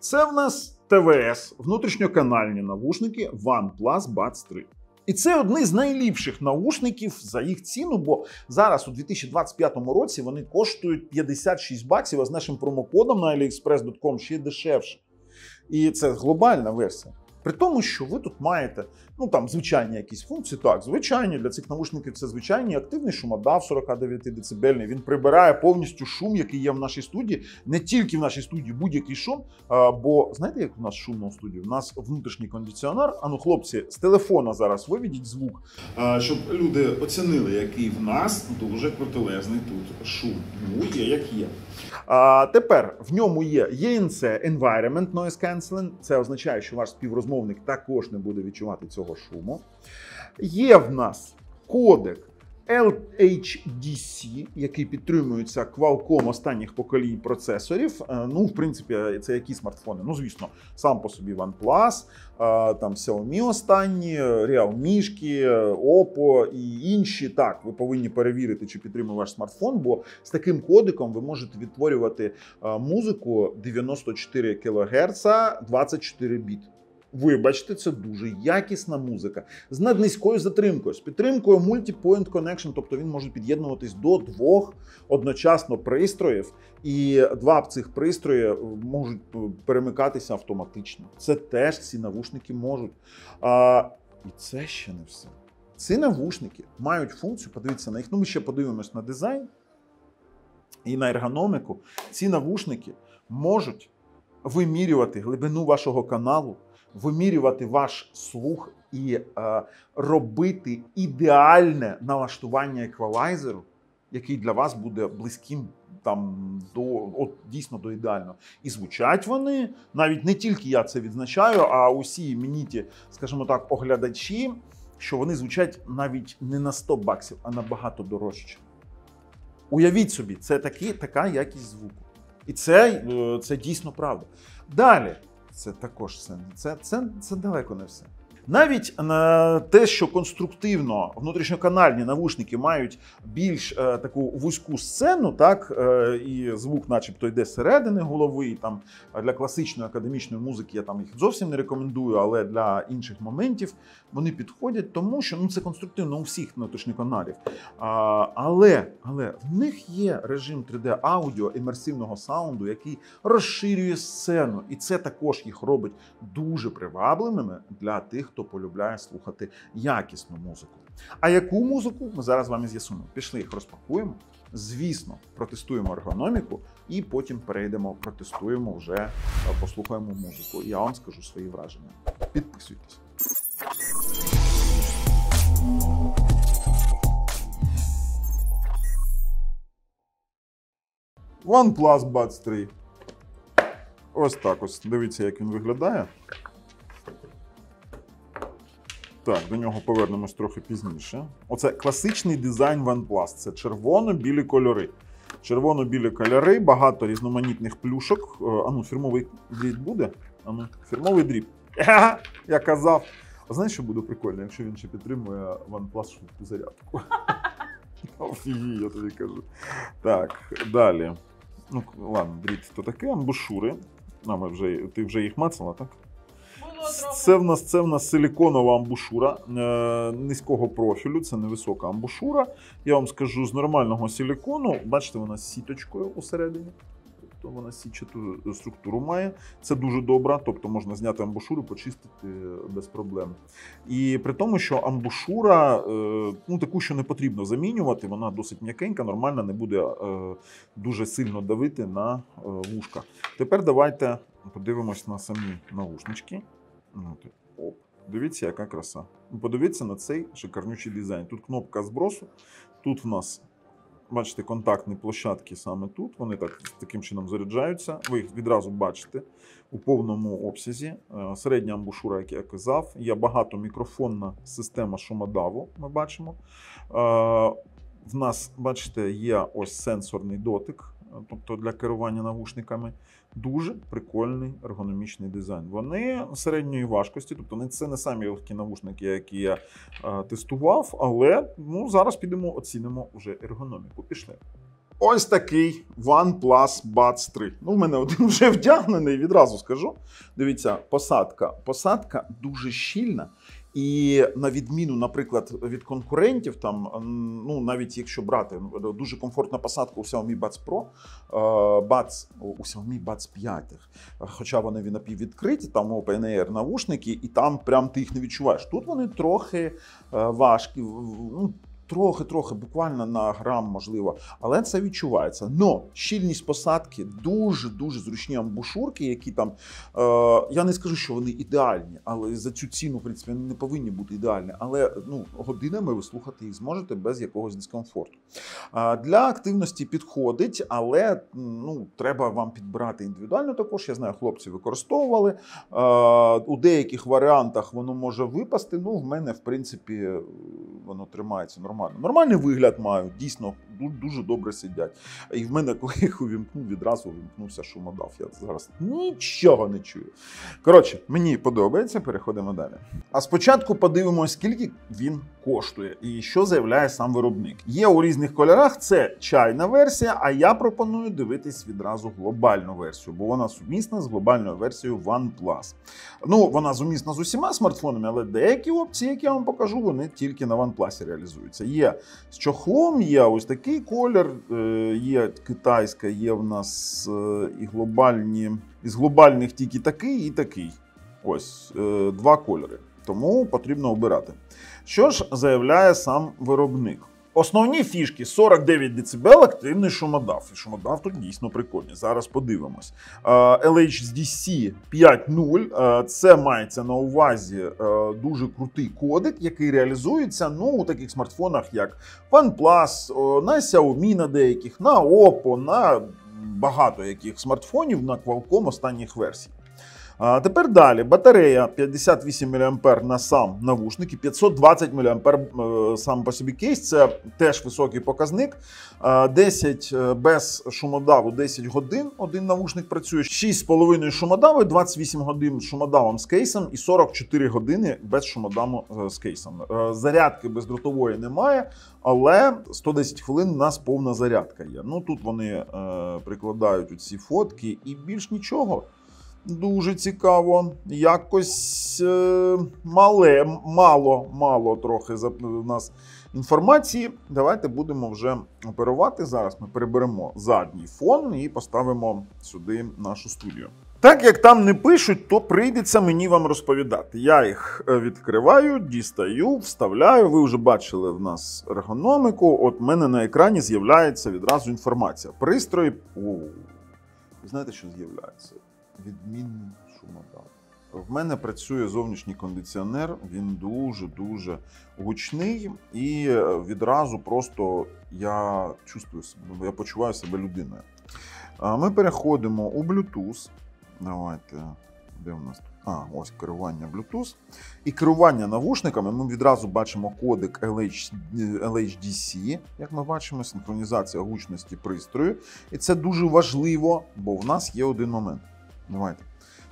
Це в нас ТВС, внутрішньоканальні навушники OnePlus Buds 3. І це одні з найліпших наушників за їх ціну, бо зараз у 2025 році вони коштують 56 баксів, а з нашим промокодом на aliexpress.com ще дешевше. І це глобальна версія. При тому, що ви тут маєте, звичайні якісь функції. Так, звичайні, для цих навушників це звичайний активний шумодав 49 дБ. Він прибирає повністю шум, який є в нашій студії. Не тільки в нашій студії, будь-який шум. Бо знаєте, як у нас шумно в студії? У нас внутрішній кондиціонер. Хлопці, з телефона зараз виведіть звук, щоб люди оцінили, який в нас дуже протилежний тут шум. Є як є. Тепер в ньому є ENC Environment Noise Cancelling. Це означає, що ваш співрозмовник також не буде відчувати цього шуму. Є в нас кодек LHDC, який підтримується Qualcomm останніх поколінь процесорів. В принципі, це які смартфони? Звісно, сам по собі OnePlus, там Xiaomi останні, Realme, Oppo і інші. Так, ви повинні перевірити, чи підтримує ваш смартфон, бо з таким кодеком ви можете відтворювати музику 94 кГц, 24 біт. Вибачте, це дуже якісна музика з наднизькою затримкою, з підтримкою Multi-Point Connection, тобто він може під'єднуватись до двох одночасно пристроїв, і два цих пристрої можуть перемикатися автоматично. Це теж ці навушники можуть. І це ще не все. Ці навушники мають функцію, подивіться на їх, ми ще подивимось на дизайн і на ергономіку. Ці навушники можуть вимірювати глибину вашого каналу, вимірювати ваш слух і робити ідеальне налаштування еквалайзеру, який для вас буде близьким дійсно до ідеального. І звучать вони, навіть не тільки я це відзначаю, а усі іменіті, скажімо так, оглядачі, що вони звучать навіть не на 100 баксів, а набагато дорожче. Уявіть собі, це така якість звуку. І це дійсно правда. Далі. Це також це далеко не все. Навіть те, що конструктивно внутрішньоканальні навушники мають більш таку вузьку сцену, так, і звук начебто йде зсередини голови, і там для класичної академічної музики я їх зовсім не рекомендую, але для інших моментів вони підходять, тому що це конструктивно у всіх внутрішньоканалів. Але в них є режим 3D аудіо імерсивного саунду, який розширює сцену, і це також їх робить дуже привабливими для тих, хто полюбляє слухати якісну музику. А яку музику, ми зараз з вами з'ясуємо. Пішли, їх розпакуємо. Звісно, протестуємо ергономіку і потім перейдемо, протестуємо вже, послухаємо музику. Я вам скажу свої враження. Підписуйтесь. OnePlus Buds 3. Ось так ось. Дивіться, як він виглядає. Так, до нього повернемось трохи пізніше. Оце класичний дизайн OnePlus. Це червоно-білі кольори. Червоно-білі кольори, багато різноманітних плюшок. Фірмовий дріб буде? Фірмовий дріб. Я казав. А знаєш, що буде прикольно, якщо він ще підтримує OnePlus швидку зарядку? Офігеть, я тобі кажу. Так, далі. Ладно, дріб то таке, амбушури. Ти вже їх мацала, так? Це в нас силіконова амбушура низького профілю, це невисока амбушура. Я вам скажу, з нормального силікону, бачите, вона з сіточкою усередині. Тобто вона сітчату структуру має. Це дуже добре, тобто можна зняти амбушуру, почистити без проблем. І при тому, що амбушура, таку, що не потрібно замінювати, вона досить м'якенька, нормально, не буде дуже сильно давити на вушка. Тепер давайте подивимось на самі навушнички. Дивіться, яка краса. Подивіться на цей шикарнючий дизайн. Тут кнопка збросу, тут в нас, бачите, контактні площадки саме тут. Вони таким чином заряджаються. Ви їх відразу бачите у повному обсязі. Середня амбушура, як я казав. Є багатомікрофонна система шумодаву, ми бачимо. В нас, бачите, є ось сенсорний дотик, тобто для керування навушниками. Дуже прикольний ергономічний дизайн. Вони середньої важкості, тобто це не самі легкі навушники, які я тестував, але зараз підемо, оцінимо вже ергономіку. Пішли. ось такий OnePlus Buds 3. Ну, в мене один вже вдягнений, відразу скажу. Дивіться, посадка дуже щільна. І на відміну, наприклад, від конкурентів, там, ну, навіть якщо брати дуже комфортна посадка у Xiaomi Buds Pro, у Xiaomi Buds 5, хоча вони напіввідкриті, там Open-Air навушники, і там прям ти їх не відчуваєш. Тут вони трохи важкі, ну, трохи, буквально на грам, можливо, але це відчувається. Но щільність посадки, дуже зручні амбушурки, які там, я не скажу, що вони ідеальні, але за цю ціну, в принципі, вони не повинні бути ідеальні, але ну, годинами ви слухати їх зможете без якогось дискомфорту. Для активності підходить, але ну, треба вам підбирати індивідуально також. Я знаю, хлопці використовували. У деяких варіантах воно може випасти, ну, в мене, в принципі, воно тримається нормально. Нормальний вигляд мають, дійсно дуже добре сидять. І в мене, коли їх увімкнув, відразу увімкнувся шумодав. Я зараз нічого не чую. Коротше, мені подобається, переходимо далі. А спочатку подивимося, скільки він коштує і що заявляє сам виробник. Є у різних кольорах, це чайна версія, а я пропоную дивитись відразу глобальну версію, бо вона сумісна з глобальною версією OnePlus. Ну, вона сумісна з усіма смартфонами, але деякі опції, які я вам покажу, вони тільки на OnePlus реалізуються. Є з чохлом, є ось такий колір, є китайська, є в нас і глобальні, із глобальних тільки такий і такий. Ось, два кольори. Тому потрібно обирати. Що ж заявляє сам виробник? Основні фішки: 49 дБ активний шумодав. І шумодав тут дійсно прикольний. Зараз подивимось. LHDC 5.0. Це мається на увазі дуже крутий кодек, який реалізується у таких смартфонах, як OnePlus, на Xiaomi на деяких, на Oppo, на багато яких смартфонів, на Qualcomm останніх версій. Тепер далі. Батарея 58 мА на сам навушник і 520 мА сам по собі кейс. Це теж високий показник. 10 без шумодаву, 10 годин один навушник працює. 6,5 шумодаву, 28 годин з шумодавом з кейсом і 44 години без шумодаву з кейсом. Зарядки бездротової немає, але 110 хвилин у нас повна зарядка є. Ну тут вони прикладають оці фотки і більш нічого. Дуже цікаво. Якось мало трохи у нас інформації. Давайте будемо вже оперувати. Зараз ми переберемо задній фон і поставимо сюди нашу студію. Так як там не пишуть, то прийдеться мені вам розповідати. Я їх відкриваю, дістаю, вставляю. Ви вже бачили в нас ергономіку. От в мене на екрані з'являється відразу інформація. Пристрої. Ви знаєте, що з'являється? Відмінний шумодав. В мене працює зовнішній кондиціонер, він дуже гучний і відразу просто я почуваю себе людиною. Ми переходимо у Bluetooth. Давайте, де у нас? Ось керування Bluetooth. І керування навушниками ми відразу бачимо кодек LHDC, як ми бачимо, синхронізація гучності пристрою. І це дуже важливо, бо в нас є один момент. Давайте.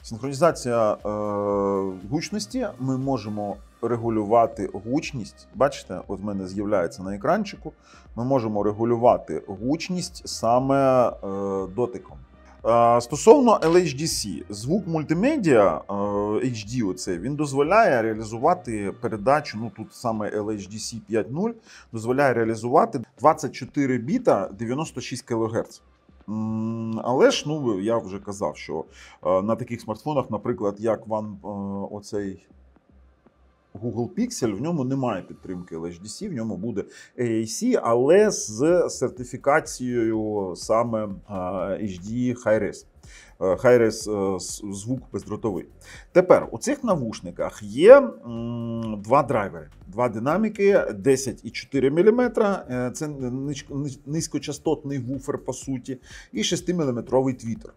Синхронізація гучності. Ми можемо регулювати гучність. Бачите, от в мене з'являється на екранчику. Ми можемо регулювати гучність саме дотиком. Стосовно LHDC, звук мультимедіа HD, він дозволяє реалізувати передачу, тут саме LHDC 5.0, дозволяє реалізувати 24 біта 96 кГц. Але ж, я вже казав, що на таких смартфонах, наприклад, як оцей Google Pixel, в ньому немає підтримки LHDC, в ньому буде AAC, але з сертифікацією саме HD Hi-Res. Hi-Res звук бездротовий. Тепер у цих навушниках є два драйвери, два динаміки, 10,4 мм, це низькочастотний вуфер по суті, і 6-мм твітер.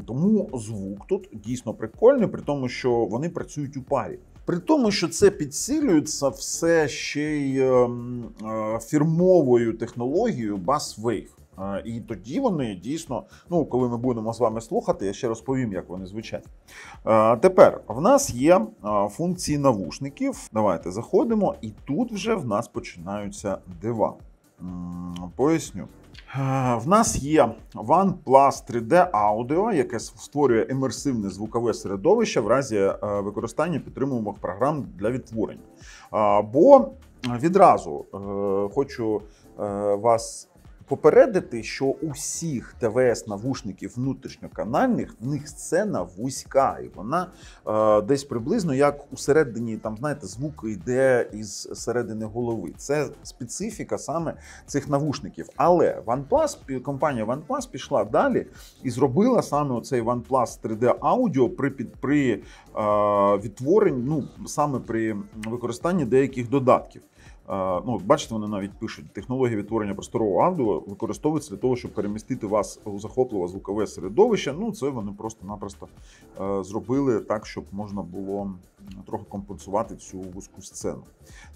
Тому звук тут дійсно прикольний, при тому, що вони працюють у парі. При тому, що це підсилюється все ще й фірмовою технологією Basswave. І тоді вони дійсно, коли ми будемо з вами слухати, я ще розповім, як вони звучать. Тепер в нас є функції навушників. Давайте заходимо, і тут вже в нас починаються дива. Поясню. В нас є OnePlus 3D Audio, яке створює імерсивне звукове середовище в разі використання підтримуваних програм для відтворення. Бо відразу хочу вас попередити, що у всіх ТВС-навушників внутрішньоканальних в них сцена вузька, і вона десь приблизно як усередині, там, знаєте, звук йде із середини голови. Це специфіка саме цих навушників. Але компанія OnePlus пішла далі і зробила саме оцей OnePlus 3D Audio при відтворенні, ну, саме при використанні деяких додатків. Ну, бачите, вони навіть пишуть, технологія відтворення просторового аудіо використовується для того, щоб перемістити вас у захопливе звукове середовище. Ну, це вони просто-напросто зробили так, щоб можна було трохи компенсувати цю вузьку сцену.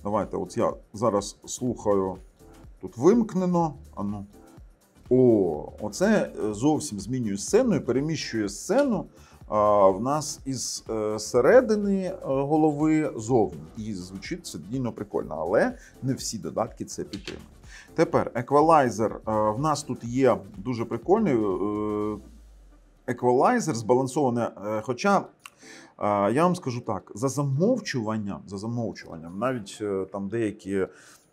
Давайте, от я зараз слухаю, тут вимкнено. Оце зовсім змінює сцену і переміщує сцену в нас із середини голови зовні. І звучить це дійсно прикольно, але не всі додатки це підтримують. Тепер еквалайзер. В нас тут є дуже прикольний еквалайзер, збалансований, хоча я вам скажу так, за замовчуванням, навіть там деякі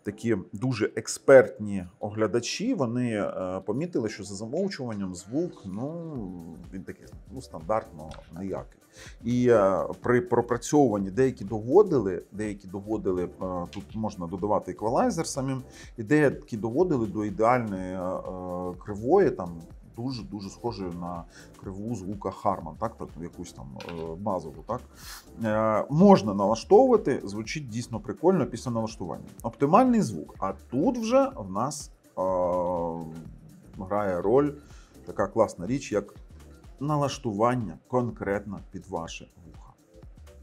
такі дуже експертні оглядачі, вони помітили, що за замовчуванням звук, він такий, стандартно ніякий. І при пропрацьовуванні деякі доводили, тут можна додавати еквалайзер самим, і деякі доводили до ідеальної кривої, там, дуже схожою на криву звука Harman, так, якусь там базову. Так. Можна налаштовувати, звучить дійсно прикольно після налаштування. Оптимальний звук. А тут вже в нас грає роль така класна річ, як налаштування конкретно під ваше вуха.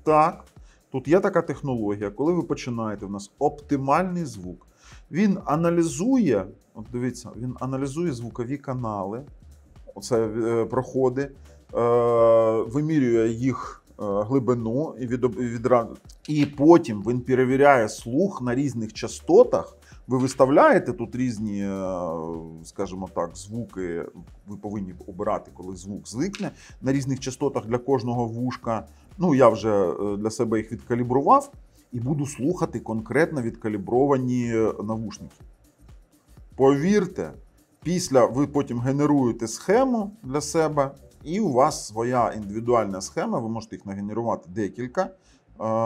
Так, тут є така технологія, коли ви починаєте, в нас оптимальний звук. Він аналізує, от дивіться, він аналізує звукові канали, оце проходи, вимірює їх глибину і потім він перевіряє слух на різних частотах. Ви виставляєте тут різні, скажімо так, звуки, ви повинні обирати, коли звук звикне, на різних частотах для кожного вушка. Ну, я вже для себе їх відкалібрував і буду слухати конкретно відкалібровані навушники. Повірте, після ви потім генеруєте схему для себе, і у вас своя індивідуальна схема, ви можете їх нагенерувати декілька.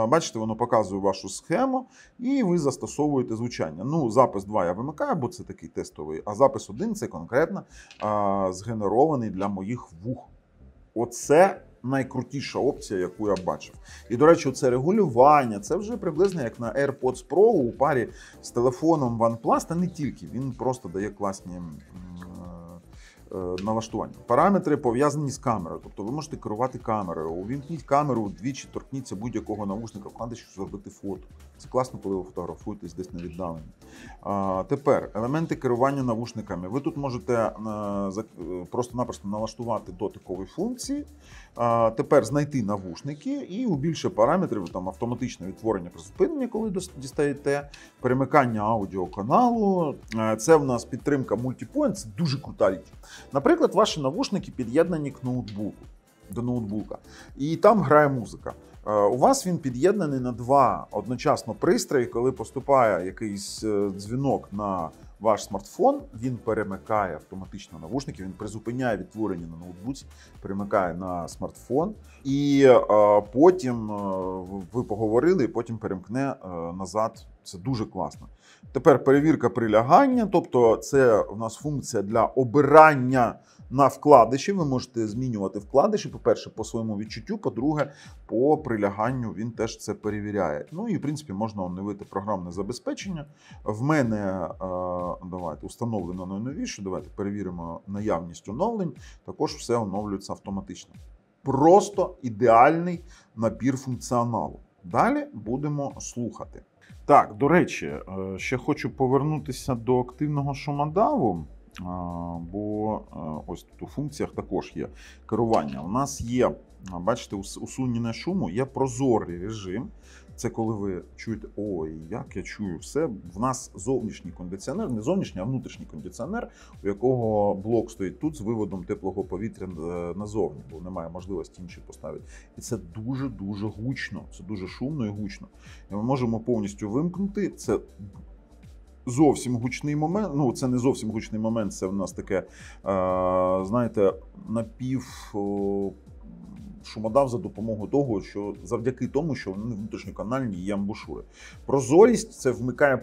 Бачите, воно показує вашу схему, і ви застосовуєте звучання. Ну, запис 2 я вимикаю, бо це такий тестовий, а запис 1 це конкретно згенерований для моїх вух. Оце найкрутіша опція, яку я бачив. І, до речі, це регулювання, це вже приблизно як на AirPods Pro у парі з телефоном OnePlus, та не тільки, він просто дає класні налаштування. Параметри пов'язані з камерою, тобто ви можете керувати камерою, увімкніть камеру, двічі торкніться будь-якого навушника, вкладиш, щоб зробити фото. Це класно, коли ви фотографуєтесь десь на віддаленні. Тепер, елементи керування навушниками. Ви тут можете просто-напросто налаштувати дотикові функції, тепер знайти навушники і у більше параметрів, там автоматичне відтворення призупинення, коли дістаєте, перемикання аудіоканалу. Це в нас підтримка мультипоінт, це дуже крута річ. Наприклад, ваші навушники під'єднані к до ноутбука, і там грає музика. У вас він під'єднаний на 2 одночасно пристрої, коли поступає якийсь дзвінок на ваш смартфон, він перемикає автоматично навушники, він призупиняє відтворення на ноутбуці, перемикає на смартфон, і потім ви поговорили, і потім перемкне назад. Це дуже класно. Тепер перевірка прилягання, тобто це у нас функція для обирання на вкладиші. Ви можете змінювати вкладиші, по-перше, по своєму відчуттю, по-друге, по приляганню він теж це перевіряє. Ну і, в принципі, можна оновити програмне забезпечення. В мене, давайте, установлено найновіше, давайте перевіримо наявність оновлень, також все оновлюється автоматично. Просто ідеальний набір функціоналу. Далі будемо слухати. Так, до речі, ще хочу повернутися до активного шумодаву, бо ось тут у функціях також є керування. У нас є Бачите, усунення шуму є прозорий режим. Це коли ви чуєте, ой, як я чую все. В нас зовнішній кондиціонер, не зовнішній, а внутрішній кондиціонер, у якого блок стоїть тут з виводом теплого повітря назовні, бо немає можливості інший поставити. І це дуже-дуже гучно, це дуже шумно і гучно. І ми можемо повністю вимкнути. Це зовсім гучний момент. Ну, це не зовсім гучний момент, це в нас таке, знаєте, шумодав за допомогою того, що завдяки тому, що вони внутрішньоканальні є амбушури. Прозорість – це вмикає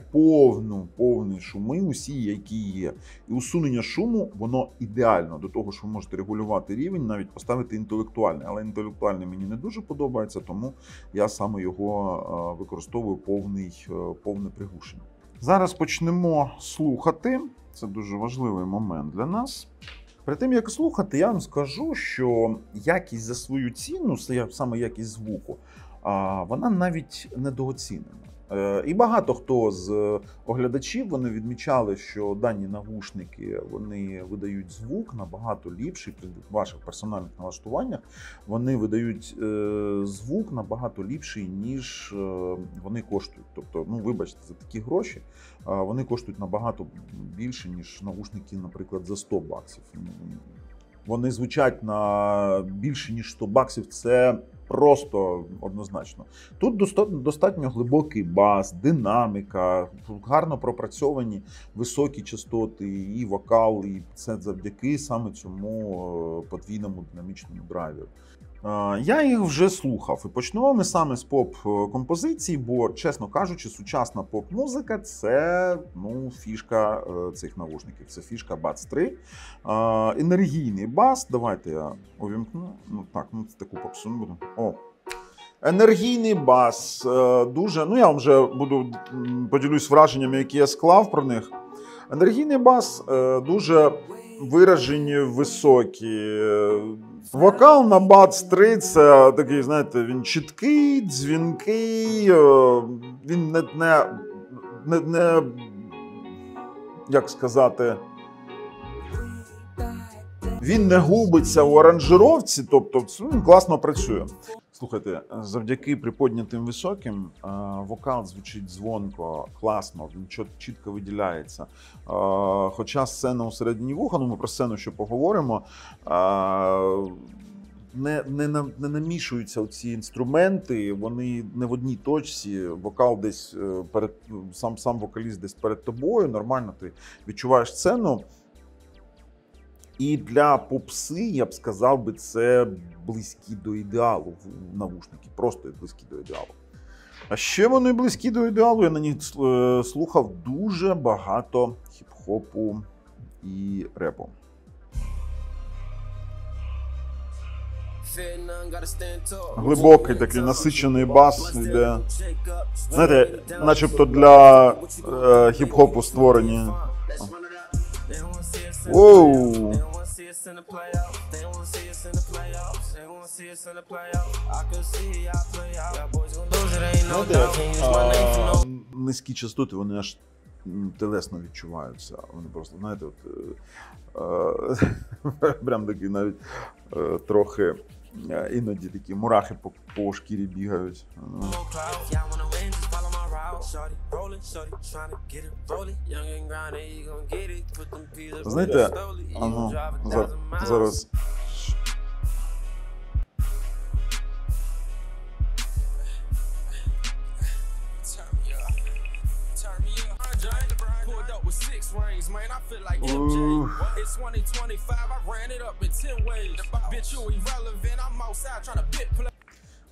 повні шуми, усі, які є. І усунення шуму, воно ідеально до того, що ви можете регулювати рівень, навіть поставити інтелектуальний. Але інтелектуальний мені не дуже подобається, тому я саме його використовую повне приглушення. Зараз почнемо слухати. Це дуже важливий момент для нас. Перед тим, як слухати, я вам скажу, що якість за свою ціну, саме якість звуку, вона навіть недооцінена. І багато хто з оглядачів, вони відмічали, що дані навушники, вони видають звук набагато ліпший при ваших персональних налаштуваннях. Вони видають звук набагато ліпший, ніж вони коштують. Тобто, ну вибачте, за такі гроші вони коштують набагато більше, ніж навушники, наприклад, за $100. Вони звучать на більше, ніж $100, це просто однозначно. Тут достатньо глибокий бас, динаміка, гарно пропрацьовані високі частоти і вокал, і це завдяки саме цьому подвійному динамічному драйверу. Я їх вже слухав, і почнемо ми саме з поп-композицій, бо, чесно кажучи, сучасна поп-музика – це фішка цих навушників, це фішка Buds 3. Енергійний бас, давайте я увімкну, це таку попсу не буду. Енергійний бас, дуже, я вам вже поділюсь враженнями, які я склав про них. Енергійний бас дуже виражені, високі. Вокал на Buds 3 – це такий, знаєте, він чіткий, дзвінкий, він не як сказати, він не губиться у аранжировці, тобто він класно працює. Слухайте, завдяки приподнятим високим вокал звучить дзвонко, класно, він чітко виділяється. Хоча сцена у середині вуха, ми про сцену ще поговоримо, не намішуються ці інструменти, вони не в одній точці, вокал десь сам вокаліст десь перед тобою, нормально ти відчуваєш сцену. І для попси, я б сказав, це близькі до ідеалу навушники, просто близькі до ідеалу. А ще вони близькі до ідеалу, я на них слухав дуже багато хіп-хопу і репу. Глибокий такий насичений бас йде. Знаєте, начебто для хіп-хопу створені. Воу! Низькі частоти, вони аж телесно відчуваються. Вони просто, знаєте, прям такі навіть трохи іноді такі мурахи по шкірі бігають. Знаєте, зараз.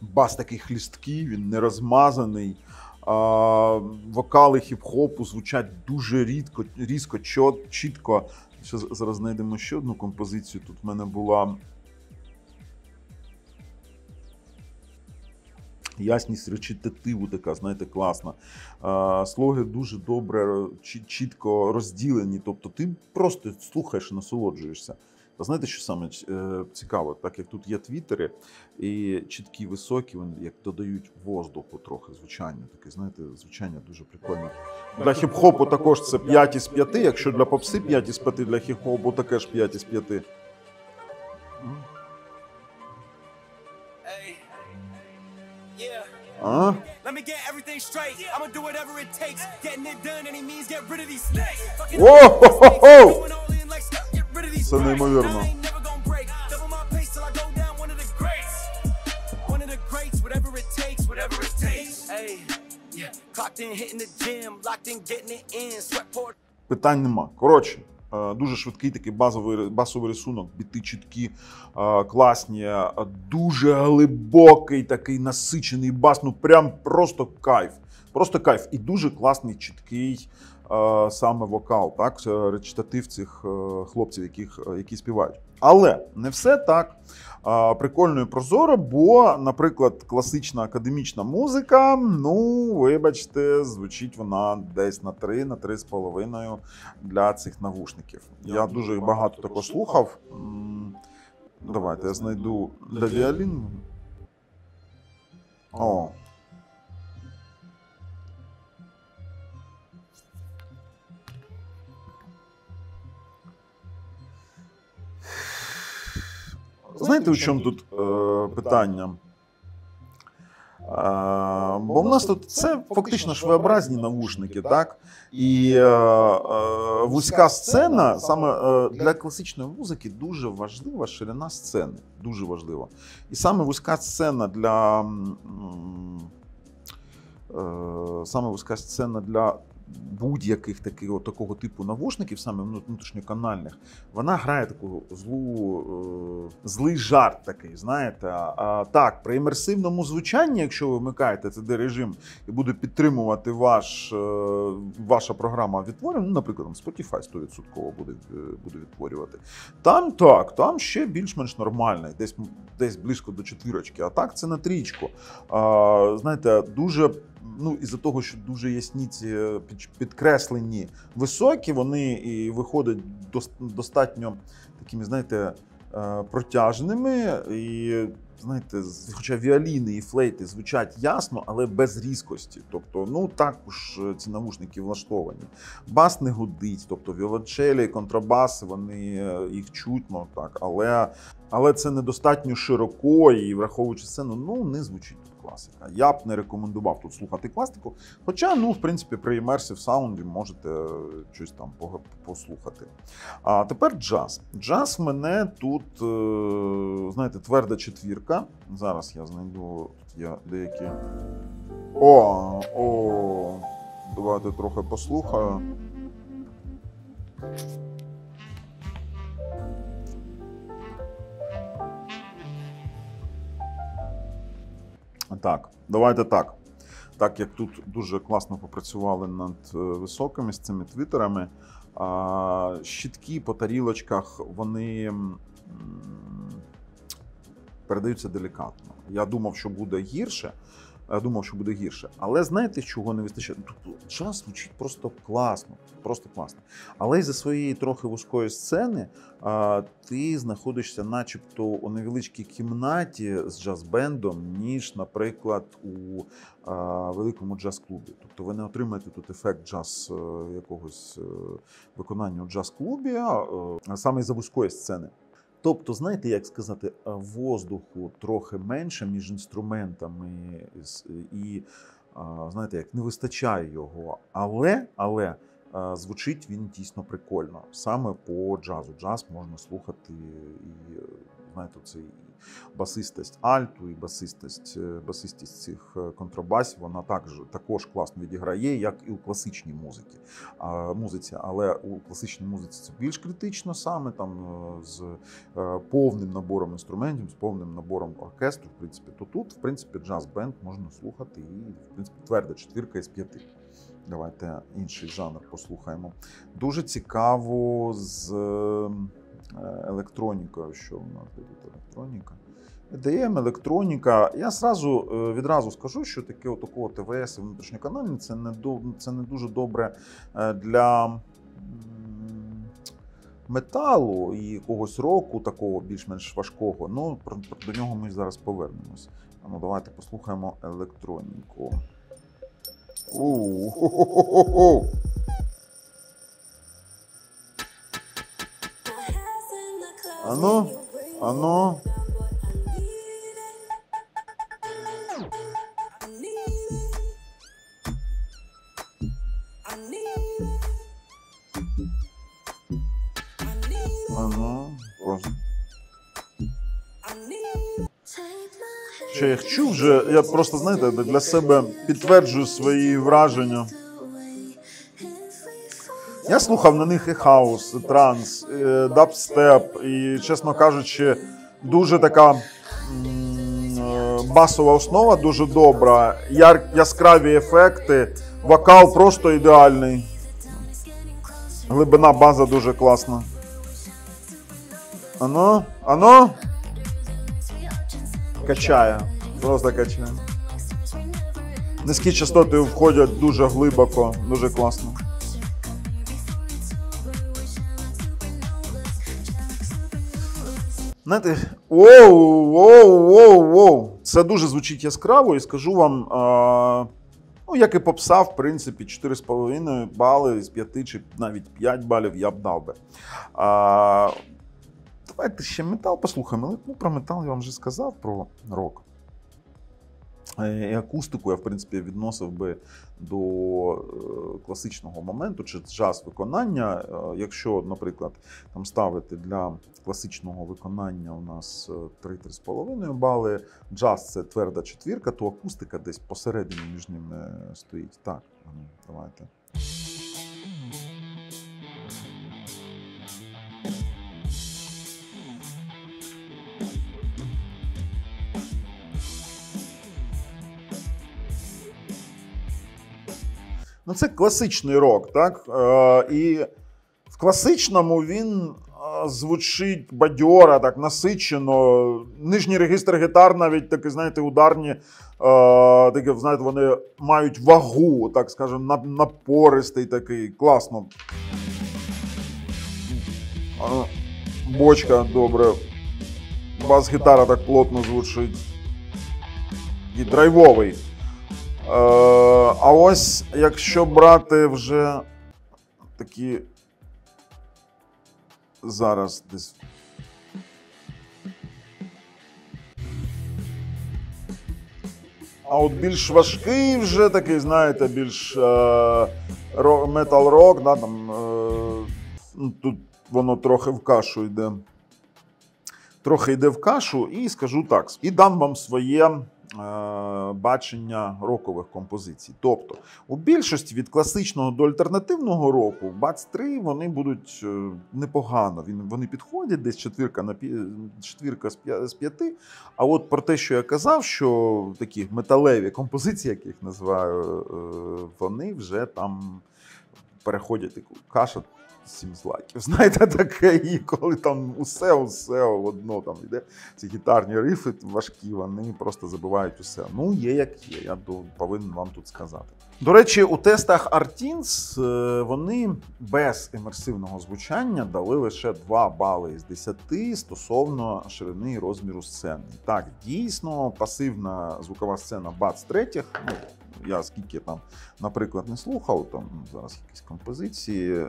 Бас такий хлісткий, він не розмазаний. Вокали хіп-хопу звучать дуже різко, чітко. Зараз знайдемо ще одну композицію. Тут в мене була ясність речитативу така, знаєте, класна. Слоги дуже добре, чітко розділені. Тобто ти просто слухаєш і насолоджуєшся. А знаєте, що саме цікаво? Так як тут є твітери і чіткі високі, вони як додають воздуху трохи звучання. Таке, знаєте, звучання дуже прикольне. Для хіп-хопу також це 5 із 5, якщо для попси 5 із 5, для хіп-хопу таке ж 5 із 5. А? О-хо-хо-хо! Це неймовірно. Питань нема. Коротше, дуже швидкий такий басовий рисунок, біти чіткі, класні, дуже глибокий такий насичений бас, ну прям просто кайф. Просто кайф. І дуже класний, чіткий саме вокал, так, речитатив цих хлопців, які співають. Але не все так прикольно і прозоро, бо, наприклад, класична академічна музика, ну, вибачте, звучить вона десь на 3-3,5 для цих навушників. Я дуже їх багато також слухав. Давайте я знайду для віолін. О. Знаєте, у чому тут питання? Бо в нас тут це фактично швоєобразні навушники, так? І вузька сцена, саме для класичної музики дуже важлива ширина сцени, дуже важлива. І саме вузька сцена для будь-яких такого типу навушників, саме внутрішньоканальних, вона грає таку злий жарт такий, знаєте. Так, при імерсивному звучанні, якщо ви вмикаєте CD режим і буде підтримувати ваша програма відтворення, ну, наприклад, Spotify 100% буде відтворювати, там ще більш-менш нормально, десь близько до 4, а так це на 3. Знаєте, дуже, ну, із-за того, що дуже ясні ці підкреслені високі, вони і виходять достатньо такими, знаєте, протяжними. І, знаєте, хоча віоліни і флейти звучать ясно, але без різкості. Тобто, ну, також ці навушники влаштовані. Бас не гудить, тобто віолончелі і контрабаси, їх чутно, так, але це недостатньо широко і, враховуючи сцену, ну, не звучить класика. Я б не рекомендував тут слухати класику, хоча, ну, в принципі, при immersive саунді можете щось там послухати. А тепер джаз. Джаз в мене тут, знаєте, тверда 4. Зараз я знайду, тут є деякі... Давайте трохи послухаю. Так, давайте так. Так як тут дуже класно попрацювали над високими з цими твітерами, щітки по тарілочках, вони передаються делікатно. Я думав, що буде гірше. Але знаєте, чого не вистачає? Тут джаз звучить просто класно. Але із-за своєї трохи вузької сцени ти знаходишся начебто у невеличкій кімнаті з джаз-бендом, ніж, наприклад, у великому джаз-клубі. Тобто ви не отримаєте тут ефект джаз якогось виконання у джаз-клубі, а саме із-за вузької сцени. Тобто, знаєте, як сказати, воздуху трохи менше між інструментами і, знаєте, як не вистачає його, але звучить він дійсно прикольно, саме по джазу. Джаз можна слухати і, знаєте, цей басистость альту і басистість цих контрабасів, вона також класно відіграє, як і у класичній музиці. Але у класичній музиці це більш критично саме, там з повним набором інструментів, з повним набором оркестру, в принципі. То тут, в принципі, джаз-бенд можна слухати і, в принципі, тверда 4 із 5. Давайте інший жанр послухаємо. Дуже цікаво з електронікою, що в нас тут електроніка. EDM, електроніка. Я відразу скажу, що таке такого ТВС і внутрішньоканальні це не дуже добре для металу і якогось року, такого більш-менш важкого. Ну, до нього ми зараз повернемось. Ну, давайте послухаємо електроніку. Ано. Хоча я їх чув вже, я просто, знаєте, для себе підтверджую свої враження. Я слухав на них і хаус, і транс, і дабстеп, і, чесно кажучи, дуже така басова основа, дуже добра, яскраві ефекти, вокал просто ідеальний. Глибина база дуже класна. Ано, ано. Качає, просто качає. Низькі частоти входять дуже глибоко, дуже класно. Знаєте, воу. Це дуже звучить яскраво і скажу вам, ну, як і попса, в принципі, 4,5 бали з 5 чи навіть 5 балів я б дав би. Давайте ще метал послухаємо. Ну, про метал я вам вже сказав, про рок. І акустику я, в принципі, відносив би до класичного моменту, чи джаз виконання. Якщо, наприклад, там ставити для класичного виконання у нас 3-3,5 бали, джаз – це тверда четвірка, то акустика десь посередині між ними стоїть. Так, давайте. Ну, це класичний рок, так? І в класичному він звучить бадьора, так, насичено. Нижній регістр гітар навіть такі, знаєте, ударні, такі, знаєте, вони мають вагу, так скажемо, напористий такий, класно. Бочка, добре. Бас-гітара так плотно звучить. І драйвовий. А ось, якщо брати вже такі зараз десь. А от більш важкий вже такий, знаєте, більш метал-рок, да, там, тут воно трохи в кашу йде. Трохи йде в кашу, і скажу так, і дам вам своє бачення рокових композицій. Тобто, у більшості від класичного до альтернативного року БАЦ-3 вони будуть непогано. Вони підходять, десь четвірка з 5. А от про те, що я казав, що такі металеві композиції, як їх називаю, вони вже там переходять таку каша 7 злаків. Знаєте, таке, і коли там усе одно там йде, ці гітарні рифи важкі, вони просто забивають усе. Ну, є як є, я повинен вам тут сказати. До речі, у тестах Artins вони без імерсивного звучання дали лише 2 бали із 10 стосовно ширини і розміру сцени. Так, дійсно, пасивна звукова сцена БАЦ-3, ну, я скільки там, наприклад, не слухав, там зараз якісь композиції.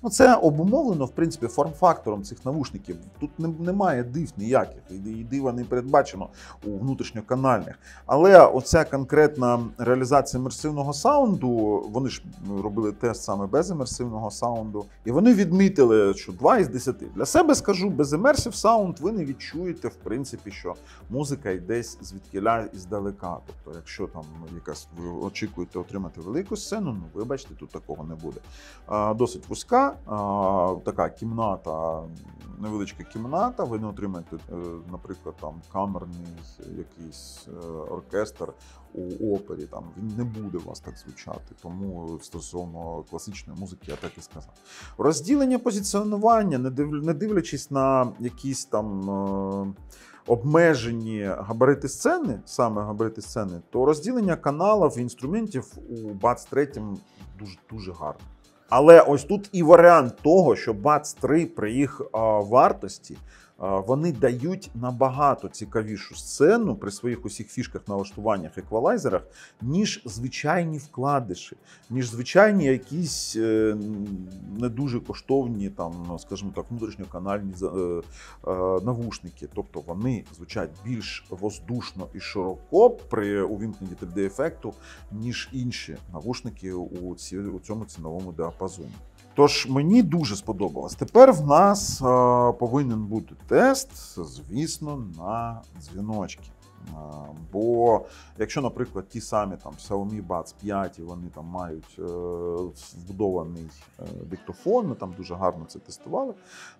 Ну, це обумовлено, в принципі, форм-фактором цих навушників. Тут немає див ніяких, і дива не передбачено у внутрішньоканальних. Але оця конкретна реалізація імерсивного саунду, вони ж робили тест саме без імерсивного саунду, і вони відмітили, що 2 із 10. Для себе скажу, без імерсив саунд ви не відчуєте, в принципі, що музика йде звідкіля і здалека. Тобто, якщо там ви очікуєте отримати велику сцену, ну, вибачте, тут такого не буде. Досить вузька, така кімната, невеличка кімната, ви не отримаєте, наприклад, там камерний якийсь оркестр у опері, там він не буде у вас так звучати, тому стосовно класичної музики я так і сказав. Розділення позиціонування, не дивлячись на якісь там обмежені габарити сцени, саме габарити сцени, то розділення каналів і інструментів у БАЦ-3 дуже гарне. Але ось тут і варіант того, що БАЦ-3 при їх вартості, вони дають набагато цікавішу сцену при своїх усіх фішках, налаштуваннях, еквалайзерах, ніж звичайні вкладиші, ніж звичайні якісь не дуже коштовні, там, скажімо так, внутрішньоканальні навушники. Тобто вони звучать більш воздушно і широко при увімкненні 3D-ефекту, ніж інші навушники у цьому ціновому діапазоні. Тож мені дуже сподобалось. Тепер в нас повинен бути тест, звісно, на дзвіночки. Бо якщо, наприклад, ті самі там Xiaomi Buds 5, вони там мають вбудований диктофон, ми там дуже гарно це тестували.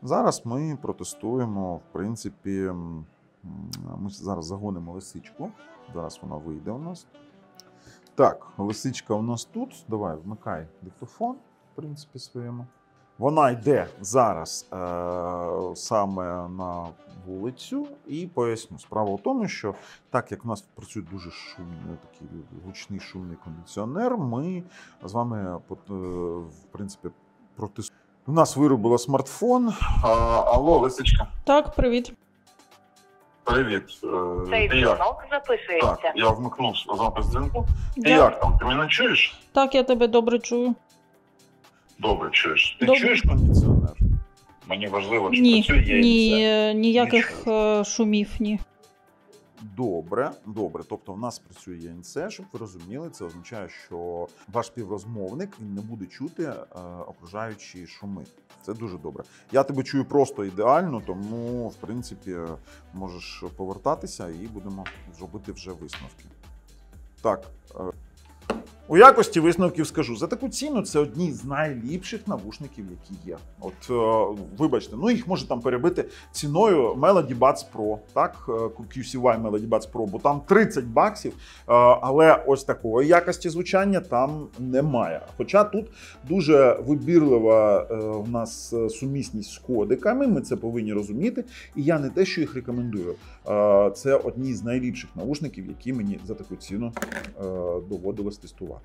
Зараз ми протестуємо, в принципі, ми зараз загонимо лисичку. Зараз вона вийде у нас. Так, лисичка у нас тут. Давай, вмикай диктофон, в принципі, своєму. Вона йде зараз саме на вулицю і поясню. Справа в тому, що так як у нас працює дуже шумний, такий гучний шумний кондиціонер, ми з вами, в принципі, протестуємо. У нас виробила смартфон. Алло, Лисичка. Так, привіт. Привіт. Цей дзвінок записується. Так, я вмикнув запис дзвінку. Я- Як там? Ти мене чуєш? Так, я тебе добре чую. Добре, чуєш. Ти Добре. чуєш кондиціонер? Мені важливо, чи Ні, працює я ні, ніяких шумів, ні. Добре, добре. Тобто в нас працює ЄНЦ, щоб ви розуміли, це означає, що ваш співрозмовник він не буде чути окружаючі шуми. Це дуже добре. Я тебе чую просто ідеально, тому в принципі можеш повертатися і будемо робити вже висновки. Так. У якості висновків скажу, за таку ціну це одні з найліпших навушників, які є. От, вибачте, ну їх може там перебити ціною Melody Buds Pro, так, QCY Melody Buds Pro, бо там $30, але ось такої якості звучання там немає. Хоча тут дуже вибірлива в нас сумісність з кодиками, ми це повинні розуміти, і я не те, що їх рекомендую. Це одні з найліпших навушників, які мені за таку ціну доводилось тестувати.